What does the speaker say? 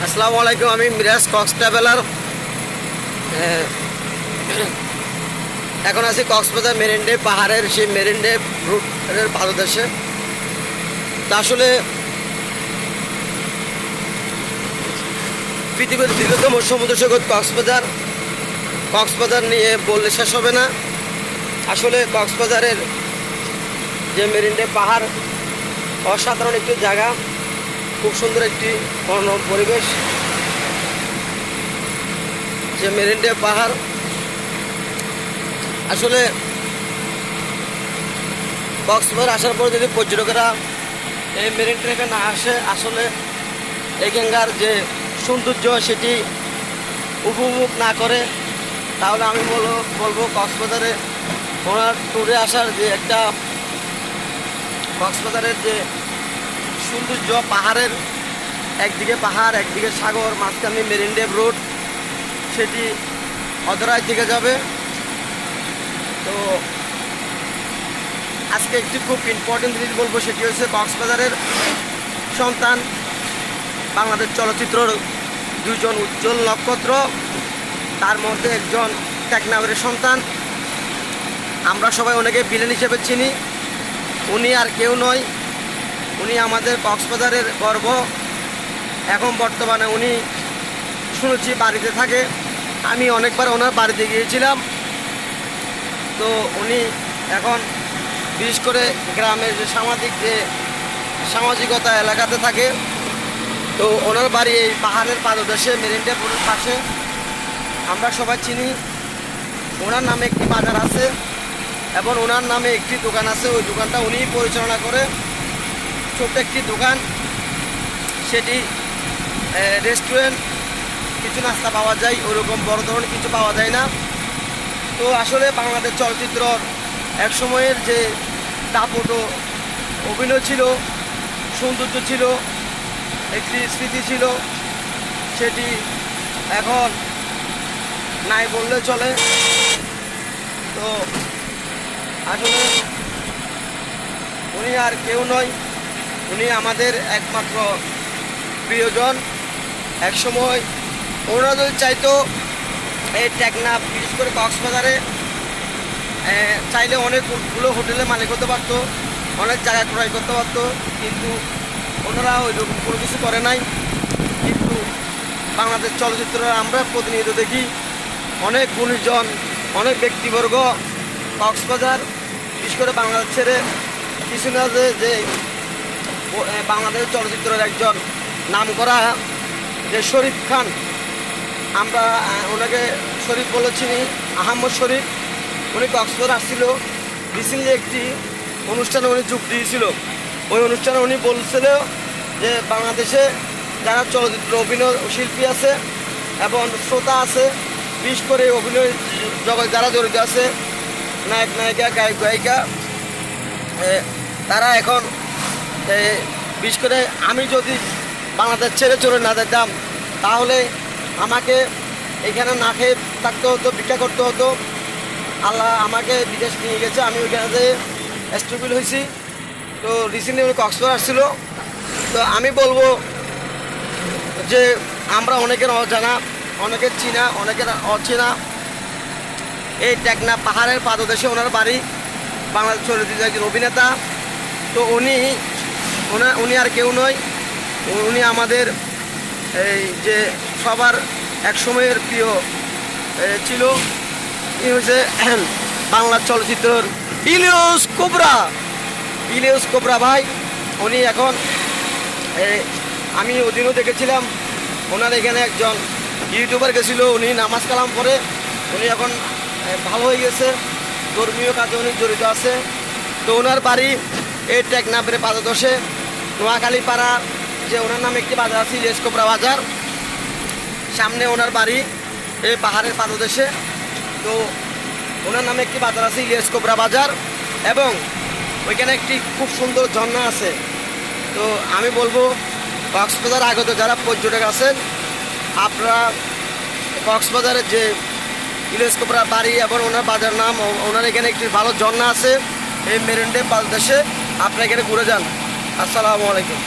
আসসালামু আলাইকুম। আমি মিরাজ কক্স ট্রাভেলার। এখন আছি কক্সবাজার মেরিন ড্রাইভ পাহাড়ের সেই মেরিন ড্রাইভ রুটের পাদদেশে। তা আসলে পৃথিবীর দীর্ঘতম সমুদ্র সৈকত কক্সবাজার নিয়ে বললে শেষ হবে না। আসলে কক্সবাজারের যে মেরিন ড্রাইভ পাহাড় অসাধারণ একটি জায়গা, খুব সুন্দর একটি পরিবেশ। যে মেরিন ড্রাইভ পাহাড় আসলে কক্সবাজার আসার পর যদি পর্যটকেরা এই মেরিন ড্রাইভে না আসে, আসলে এখানকার যে সৌন্দর্য সেটি উপভোগ না করে, তাহলে আমি বলবো কক্সবাজারে ওনার ট্যুরে আসার যে একটা কক্সবাজারের যে সৌন্দর্য, পাহাড়ের একদিকে পাহাড় একদিকে সাগর, মাঝখানে মেরিন ড্রাইভ রোড, সেটি অধরায় থেকে যাবে। তো আজকে একটি খুব ইম্পর্টেন্ট জিনিস বলবো, সেটি হচ্ছে কক্সবাজারের সন্তান, বাংলাদেশ চলচ্চিত্রের দুইজন উজ্জ্বল নক্ষত্র, তার মধ্যে একজন টেকনাফের সন্তান। আমরা সবাই ওনাকে ভিলেন হিসেবে চিনি। উনি আর কেউ নয়, উনি আমাদের কক্সবাজারের গর্ব। এখন বর্তমানে উনি শুনেছি বাড়িতে থাকে, আমি অনেকবার ওনার বাড়িতে গিয়েছিলাম। তো উনি এখন বিশেষ করে গ্রামের যে সামাজিকতা এলাকাতে থাকে। তো ওনার বাড়ি এই পাহাড়ের পাদদেশে মেরিন ড্রাইভ রোডের পাশে, আমরা সবাই চিনি। ওনার নামে একটি বাজার আছে এবং ওনার নামে একটি দোকান আছে, ওই দোকানটা উনিই পরিচালনা করে। ছোট্ট একটি দোকান, সেটি রেস্টুরেন্ট, কিছু নাস্তা পাওয়া যায়, ওরকম বড় ধরনের কিছু পাওয়া যায় না। তো আসলে বাংলাদেশ চলচ্চিত্রর এক সময়ের যে দাপট অভিনয় ছিল, সৌন্দর্য ছিল, একটি স্মৃতি ছিল, সেটি এখন নাই বললে চলে। তো আসলে উনি আর কেউ নয়, উনি আমাদের একমাত্র প্রিয়জন। একসময় ওনারা যদি চাইতো এই টেকনাফ, বিশেষ করে কক্সবাজারে চাইলে অনেকগুলো হোটেলের মালিক হতে পারতো, অনেক জায়গা ক্রয় করতে পারতো, কিন্তু ওনারা ওই রকম কোনো কিছু করে নাই। কিন্তু বাংলাদেশ চলচ্চিত্র আমরা প্রতিনিয়ত দেখি, অনেক গুণীজন, অনেক ব্যক্তিবর্গ কক্সবাজার, বিশেষ করে বাংলাদেশ ছেড়ে কিছু না, যে বাংলাদেশ চলচ্চিত্রের একজন নামকরা যে শরীফ খান, আমরা ওনাকে শরীফ বলে চিনি, আহমদ শরীফ। উনি কক্সবাজার আসছিল, রিসেন্টলি একটি অনুষ্ঠানে উনি যোগ দিয়েছিল। ওই অনুষ্ঠানে উনি বলছিল যে বাংলাদেশে যারা চলচ্চিত্র অভিনয় শিল্পী আছে এবং শ্রোতা আছে, বিশেষ করে অভিনয় জগৎ যারা জড়িত আছে, নায়ক নায়িকা, গায়ক গায়িকা, তারা এখন বিশেষ করে আমি যদি বাংলাদেশ ছেড়ে চলে না যেতাম, তাহলে আমাকে এখানে না খেয়ে থাকতে হতো, ভিক্ষা করতে হতো। আল্লাহ আমাকে বিদেশ নিয়ে গেছে, আমি ওইখানে যে স্টেবল হয়েছি। তো রিসেন্টলি উনি কক্সবাজার আসছিল। তো আমি বলবো যে আমরা অনেকের অজানা, অনেকের চিনা, অনেকের অচেনা এই টেকনাফ পাহাড়ের পাদদেশে ওনার বাড়ি, বাংলাদেশ চলচ্চিত্রের একজন অভিনেতা। তো উনি আর কেউ নয়, উনি আমাদের এই যে সবার এক সময়ের প্রিয় ছিল। ইনি হচ্ছে বাংলা চলচ্চিত্রের ইলিয়াস কোবরা ভাই। উনি এখন আমি ওদিনও দেখেছিলাম, ওনার এখানে একজন ইউটিউবার গেছিল, উনি নামাজ কালাম করে, উনি এখন ভালো হয়ে গেছে, ধর্মীয় কাজে উনি জড়িত আছে। তো ওনার বাড়ি এই টেকনাফের পাদদেশে, নোয়াখালী পাড়া, যে ওনার নামে একটি বাজার আছে ইলিয়াস কোবরা বাজার, সামনে ওনার বাড়ি এই পাহাড়ের পাদদেশে। তো ওনার নামে একটি বাজার আছে ইলিয়াস কোবরা বাজার, এবং ওইখানে একটি খুব সুন্দর ঝর্ণা আছে। তো আমি বলবো কক্সবাজার আগত যারা পর্যটক আছেন, আপনারা কক্সবাজারের যে ইলিয়াস কোবরা বাড়ি এবং ওনার বাজার নাম, ওনার এখানে একটি ভালো ঝর্ণা আছে এই মেরিন ড্রাইভ পাদদেশে, আপনারা এখানে ঘুরে যান। আসসালামু আলাইকুম।